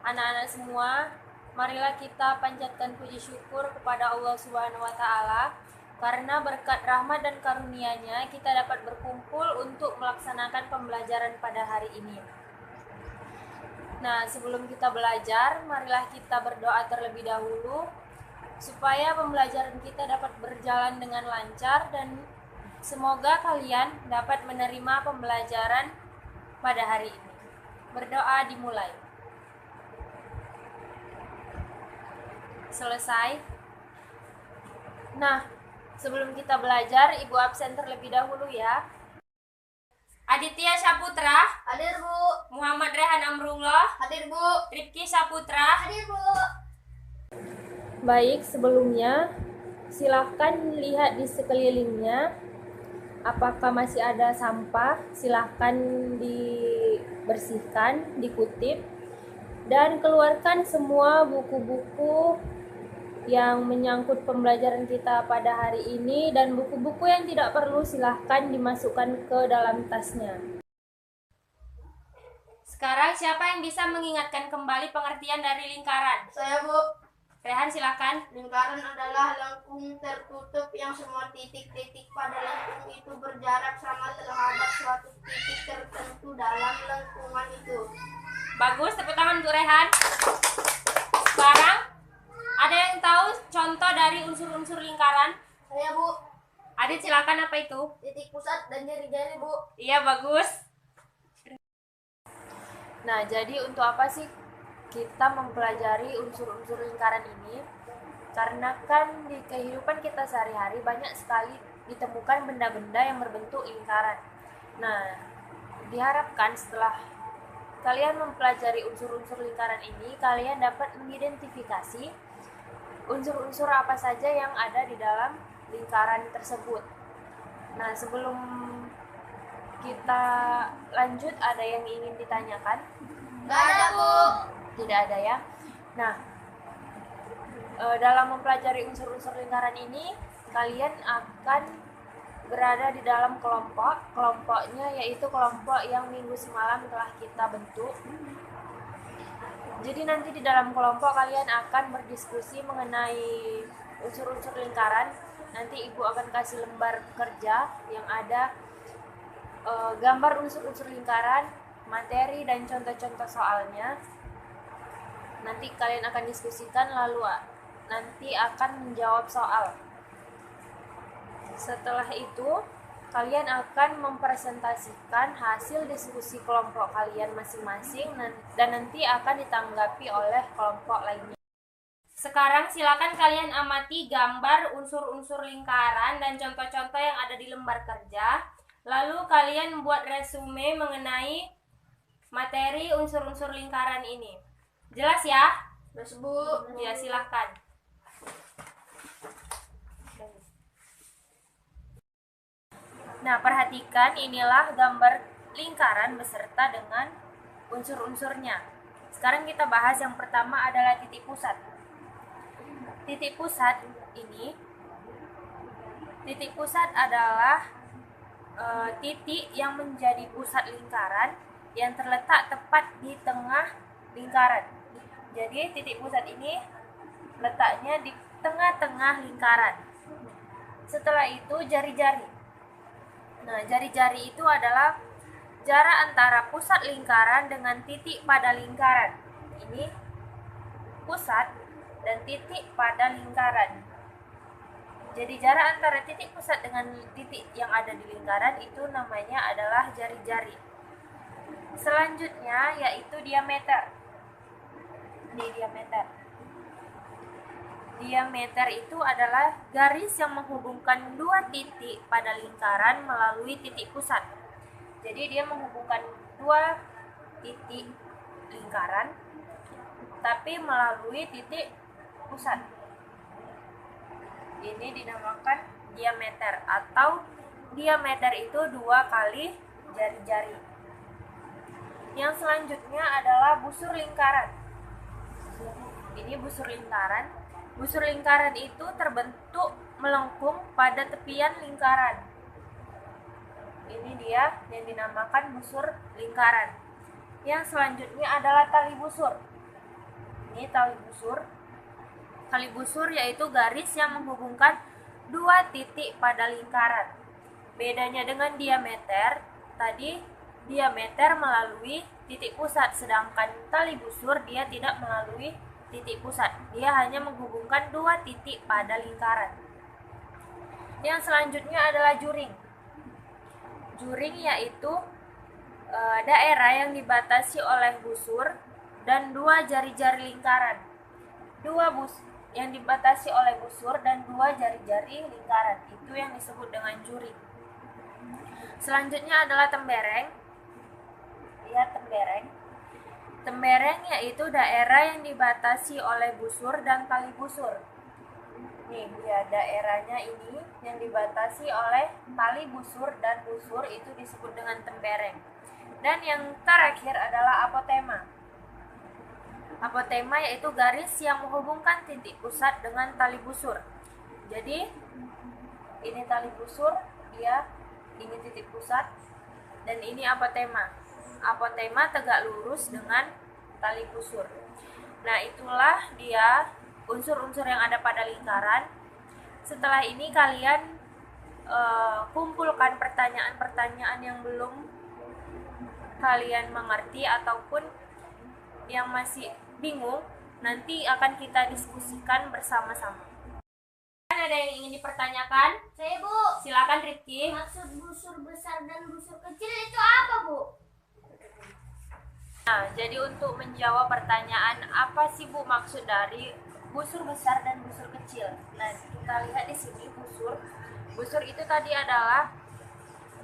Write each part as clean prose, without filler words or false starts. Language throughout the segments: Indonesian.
Anak-anak semua, marilah kita panjatkan puji syukur kepada Allah Subhanahu wa taala karena berkat rahmat dan karunia-Nya kita dapat berkumpul untuk melaksanakan pembelajaran pada hari ini. Nah, sebelum kita belajar, marilah kita berdoa terlebih dahulu supaya pembelajaran kita dapat berjalan dengan lancar dan semoga kalian dapat menerima pembelajaran pada hari ini. Berdoa dimulai. Selesai. Nah, sebelum kita belajar, Ibu absen terlebih dahulu ya. Aditya Saputra, Hadir, Bu. Muhammad Rehan Amrullah, Hadir, Bu. Rifki Saputra. Hadir, Bu. Baik, sebelumnya silahkan lihat di sekelilingnya. Apakah masih ada sampah? Silahkan dibersihkan, dikutip, dan keluarkan semua buku-buku yang menyangkut pembelajaran kita pada hari ini, dan buku-buku yang tidak perlu silahkan dimasukkan ke dalam tasnya. Sekarang siapa yang bisa mengingatkan kembali pengertian dari lingkaran? Saya, Bu. Rehan, silakan. Lingkaran adalah lengkung tertutup yang semua titik-titik pada lengkung itu berjarak sama terhadap suatu titik tertentu dalam lengkungan itu. Bagus, tepuk tangan untuk Rehan. Sekarang, ada yang tahu contoh dari unsur-unsur lingkaran? Saya, Bu. Adit, silakan, apa itu? Titik pusat dan jari-jari, Bu. Iya, bagus. Nah, jadi untuk apa sih kita mempelajari unsur-unsur lingkaran ini? Karena kan di kehidupan kita sehari-hari banyak sekali ditemukan benda-benda yang berbentuk lingkaran. Nah, diharapkan setelah kalian mempelajari unsur-unsur lingkaran ini, kalian dapat mengidentifikasi unsur-unsur apa saja yang ada di dalam lingkaran tersebut. Nah, sebelum kita lanjut, ada yang ingin ditanyakan? Nggak ada, Bu. Tidak ada ya. Nah, dalam mempelajari unsur-unsur lingkaran ini, kalian akan berada di dalam kelompok. Kelompoknya yaitu kelompok yang minggu semalam telah kita bentuk. Jadi nanti di dalam kelompok kalian akan berdiskusi mengenai unsur-unsur lingkaran. Nanti Ibu akan kasih lembar kerja yang ada gambar unsur-unsur lingkaran, materi dan contoh-contoh soalnya. Nanti kalian akan diskusikan, lalu nanti akan menjawab soal. Setelah itu, kalian akan mempresentasikan hasil diskusi kelompok kalian masing-masing dan nanti akan ditanggapi oleh kelompok lainnya. Sekarang silakan kalian amati gambar unsur-unsur lingkaran dan contoh-contoh yang ada di lembar kerja. Lalu kalian membuat resume mengenai materi unsur-unsur lingkaran ini. Jelas ya? Jelas, Bu. Ya, silahkan. Nah, perhatikan, inilah gambar lingkaran beserta dengan unsur-unsurnya. Sekarang kita bahas yang pertama adalah titik pusat. Titik pusat adalah titik yang menjadi pusat lingkaran yang terletak tepat di tengah lingkaran. Jadi titik pusat ini letaknya di tengah-tengah lingkaran. Setelah itu jari-jari. Nah, jari-jari itu adalah jarak antara pusat lingkaran dengan titik pada lingkaran. Ini pusat dan titik pada lingkaran. Jadi jarak antara titik pusat dengan titik yang ada di lingkaran itu namanya adalah jari-jari. Selanjutnya yaitu diameter. Ini diameter. Diameter itu adalah garis yang menghubungkan dua titik pada lingkaran melalui titik pusat. Jadi dia menghubungkan dua titik lingkaran tapi melalui titik pusat. Ini dinamakan diameter, atau diameter itu 2 kali jari-jari. Yang selanjutnya adalah busur lingkaran. Ini busur lingkaran. Busur lingkaran itu terbentuk melengkung pada tepian lingkaran. Ini dia yang dinamakan busur lingkaran. Yang selanjutnya adalah tali busur. ini tali busur. Tali busur yaitu garis yang menghubungkan dua titik pada lingkaran. Bedanya dengan diameter, tadi diameter melalui titik pusat, sedangkan tali busur dia tidak melalui titik pusat. Dia hanya menghubungkan dua titik pada lingkaran. Yang selanjutnya adalah juring. Juring yaitu daerah yang dibatasi oleh busur dan dua jari-jari lingkaran. Yang dibatasi oleh busur dan dua jari-jari lingkaran, itu yang disebut dengan juring. Selanjutnya adalah tembereng. Lihat tembereng. Tembereng yaitu daerah yang dibatasi oleh busur dan tali busur. Nih, dia daerahnya ini yang dibatasi oleh tali busur dan busur, itu disebut dengan tembereng. Dan yang terakhir adalah apotema. Apotema yaitu garis yang menghubungkan titik pusat dengan tali busur. Jadi ini tali busur, ini titik pusat, dan ini apotema. Apotema tegak lurus dengan tali busur. Nah, itulah dia unsur-unsur yang ada pada lingkaran. Setelah ini kalian kumpulkan pertanyaan-pertanyaan yang belum kalian mengerti ataupun yang masih bingung, nanti akan kita diskusikan bersama-sama. Ada yang ingin dipertanyakan? Saya, Bu. Silakan Rifki. Maksud busur besar dan busur kecil itu apa, Bu? Nah, jadi untuk menjawab pertanyaan apa sih Bu maksud dari busur besar dan busur kecil? Nah, kita lihat di sini busur. Busur itu tadi adalah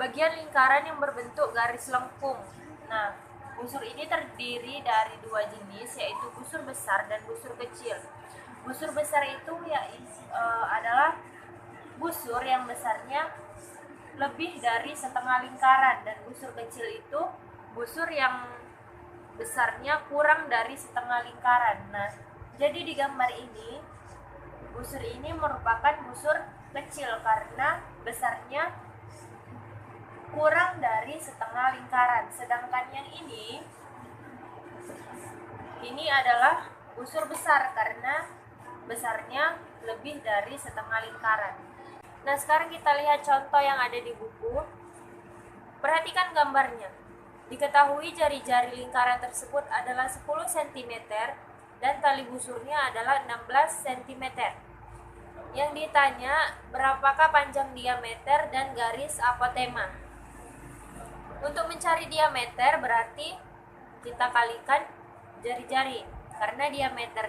bagian lingkaran yang berbentuk garis lengkung. Nah, busur ini terdiri dari dua jenis, yaitu busur besar dan busur kecil. Busur besar itu adalah busur yang besarnya lebih dari setengah lingkaran, dan busur kecil itu busur yang besarnya kurang dari setengah lingkaran. Nah, jadi di gambar ini busur ini merupakan busur kecil karena besarnya kurang dari setengah lingkaran, sedangkan yang ini adalah busur besar karena besarnya lebih dari setengah lingkaran. Nah, sekarang kita lihat contoh yang ada di buku. Perhatikan gambarnya. Diketahui jari-jari lingkaran tersebut adalah 10 cm dan tali busurnya adalah 16 cm. Yang ditanya, berapakah panjang diameter dan garis apotema? Untuk mencari diameter berarti kita kalikan jari-jari, karena diameter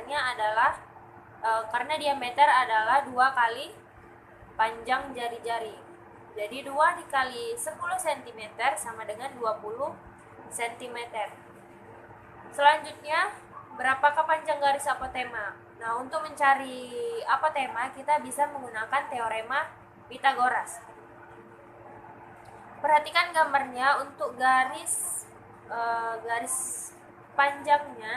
adalah 2 kali panjang jari-jari. Jadi 2 dikali 10 cm sama dengan 20 cm. Selanjutnya, berapakah panjang garis apotema? Nah, untuk mencari apotema kita bisa menggunakan teorema Pythagoras. Perhatikan gambarnya. Untuk garis panjangnya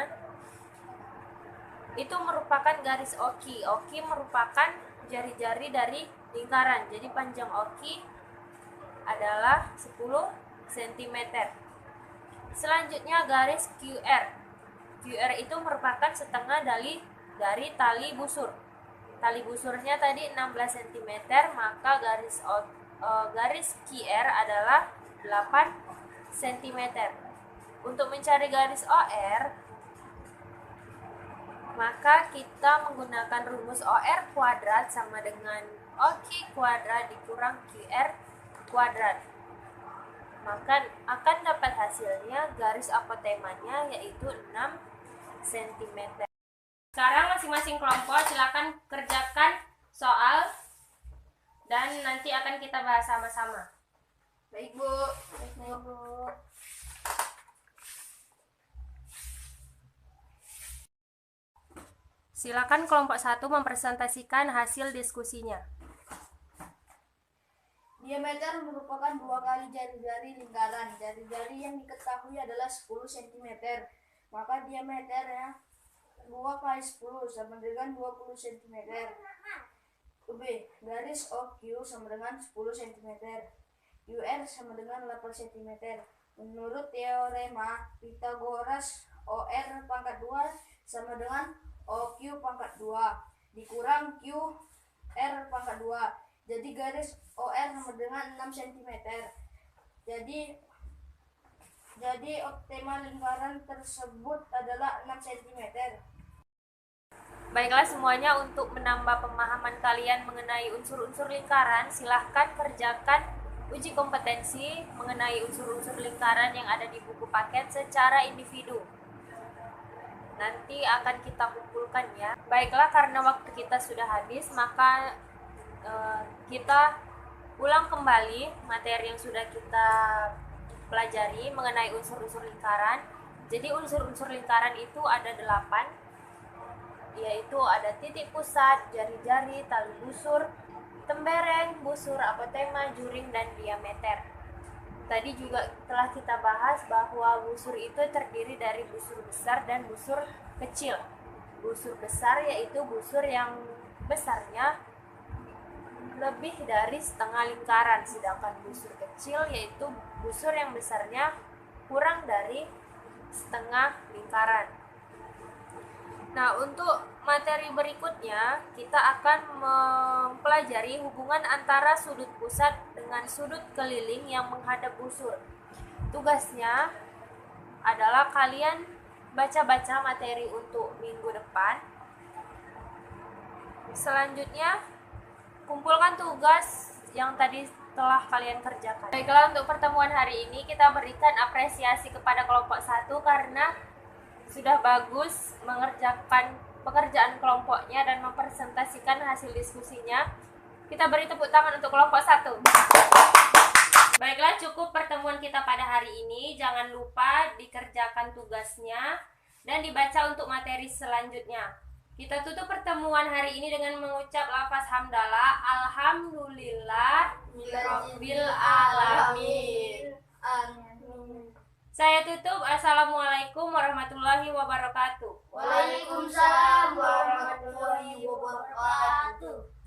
itu merupakan garis oki. Oki merupakan jari-jari dari lingkaran. Jadi panjang oki adalah 10 cm. Selanjutnya garis QR. QR itu merupakan setengah dari tali busur. Tali busurnya tadi 16 cm, maka garis QR adalah 8 cm. Untuk mencari garis OR, maka kita menggunakan rumus OR kuadrat sama dengan OQ kuadrat dikurang QR kuadrat. Maka akan dapat hasilnya garis apotemanya yaitu 6 cm. Sekarang masing-masing kelompok silakan kerjakan soal dan nanti akan kita bahas sama-sama. Baik, Bu. Baik, Bu. Silakan kelompok 1 mempresentasikan hasil diskusinya. Diameter merupakan 2 kali jari-jari lingkaran. Jari-jari yang diketahui adalah 10 cm. Maka diameternya 2 kali 10 sama dengan 20 cm. B. Garis OQ sama dengan 10 cm. UR sama dengan 8 cm. Menurut teorema Pythagoras, OR pangkat 2 sama dengan OQ pangkat 2 dikurang QR pangkat 2. Jadi garis OR sama dengan 6 cm. Jadi optimal lingkaran tersebut adalah 6 cm. Baiklah semuanya, untuk menambah pemahaman kalian mengenai unsur-unsur lingkaran, silahkan kerjakan uji kompetensi mengenai unsur-unsur lingkaran yang ada di buku paket secara individu. Nanti akan kita kumpulkan ya. Baiklah, karena waktu kita sudah habis, maka kita ulang kembali materi yang sudah kita pelajari mengenai unsur-unsur lingkaran. Jadi unsur-unsur lingkaran itu ada 8, yaitu ada titik pusat, jari-jari, tali busur, tembereng, busur, apotema, juring, dan diameter. Tadi juga telah kita bahas bahwa busur itu terdiri dari busur besar dan busur kecil. Busur besar yaitu busur yang besarnya lebih dari setengah lingkaran, sedangkan busur kecil yaitu busur yang besarnya kurang dari setengah lingkaran. Nah, untuk materi berikutnya kita akan mempelajari hubungan antara sudut pusat dengan sudut keliling yang menghadap busur. Tugasnya adalah kalian baca-baca materi untuk minggu depan. Selanjutnya, kumpulkan tugas yang tadi telah kalian kerjakan. Baiklah, untuk pertemuan hari ini kita berikan apresiasi kepada kelompok 1 karena sudah bagus mengerjakan pekerjaan kelompoknya dan mempresentasikan hasil diskusinya. Kita beri tepuk tangan untuk kelompok 1. Baiklah, cukup pertemuan kita pada hari ini. Jangan lupa dikerjakan tugasnya dan dibaca untuk materi selanjutnya. Kita tutup pertemuan hari ini dengan mengucap lafaz hamdalah. Alhamdulillah Rabbil alamin. Amin. Saya tutup. Assalamualaikum warahmatullahi wabarakatuh. Waalaikumsalam warahmatullahi wabarakatuh.